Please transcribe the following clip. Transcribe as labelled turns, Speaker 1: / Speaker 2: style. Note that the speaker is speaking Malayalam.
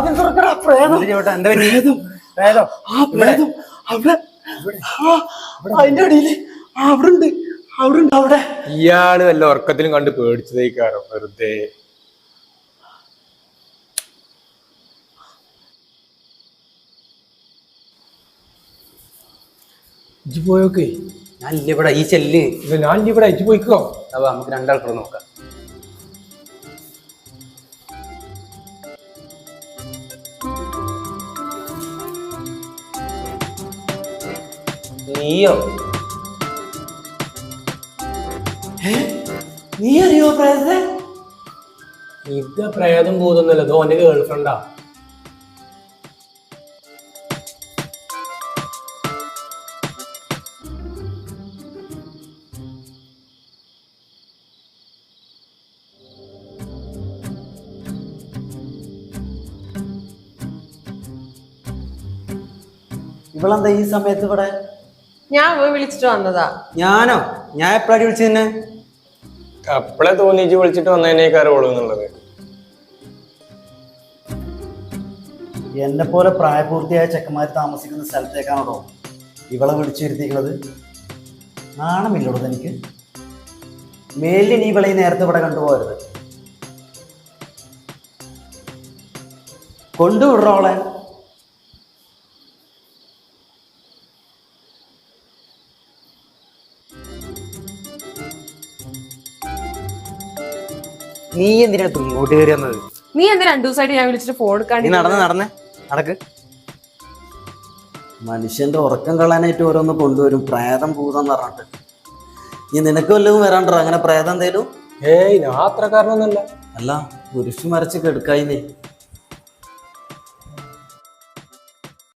Speaker 1: വാതിൽ തുറക്കടാ. പ്രേതം അവിടെ അതിന്റെ അടിയില് അവിടെ ഉണ്ട് അവിടെ.
Speaker 2: ഇയാള് വല്ല ഉറക്കത്തിലും കണ്ട് പേടിച്ചതേക്കാരോ വെറുതെ.
Speaker 1: ഇജ്ജ് പോയോക്കെ.
Speaker 3: ഞാൻ ഇല്ല ഇവിടെ ഈ ചെല്ല്.
Speaker 2: ഞാൻ ഇവിടെ ഇജ്ജ് പോയിക്കോ.
Speaker 3: അപ്പൊ നമുക്ക് രണ്ടാൾക്കൂടെ നോക്കാം. നീയോ?
Speaker 1: നീ അറിയോ പ്രേതത്തെ?
Speaker 2: ഇത് പ്രേതം പോകുന്നല്ലോ, അതോ എന്റെ ഗേൾഫ്രണ്ടാ.
Speaker 1: ഇവളെന്താ ഈ സമയത്ത് ഇവിടെ?
Speaker 4: ഞാൻ വിളിച്ചിട്ട് വന്നതാ.
Speaker 3: ഞാനോ? ഞാൻ എപ്പോഴാണ് വിളിച്ചു തന്നെ?
Speaker 2: അപ്പളെ തോന്നിച്ച് വിളിച്ചിട്ട് വന്നതിനേക്കാരം ഓളുന്നുള്ളത്.
Speaker 1: എന്നെ പോലെ പ്രായപൂർത്തിയായ ചെക്കന്മാർ താമസിക്കുന്ന സ്ഥലത്തേക്കാണോ ഇവളെ വിളിച്ചു വരുത്തിക്കുന്നത്? നാണമില്ലോടോ എനിക്ക്. മേലിൽ നീ ഇവളെ നേരത്തെ ഇവിടെ കണ്ടുപോകരുത്. കൊണ്ടുവിടറോളെ.
Speaker 3: നീ എന്തിനാ ഇങ്ങോട്ട് കയറി വന്നത്?
Speaker 4: നീ എന്താ 2 ദിവസമായിട്ട് ഞാൻ വിളിച്ചിട്ട് ഫോൺ എടുക്കാണ്ട്?
Speaker 3: നീ നടക്ക്.
Speaker 1: മനുഷ്യന്റെ ഉറക്കം കളയാനായിട്ട് ഓരോന്ന് കൊണ്ടുവരും. പ്രേതം ഭൂതം പറഞ്ഞിട്ട്. നീ നിനക്ക് വല്ലതും വരാണ്ടോ അങ്ങനെ പ്രേതം എന്തേലും?
Speaker 2: ഏയ് ഞാൻ അത്രക്കാരനൊന്നുമല്ല.
Speaker 1: അല്ല കുരിശു മരച്ച് കെടുക്കായിന്നേ.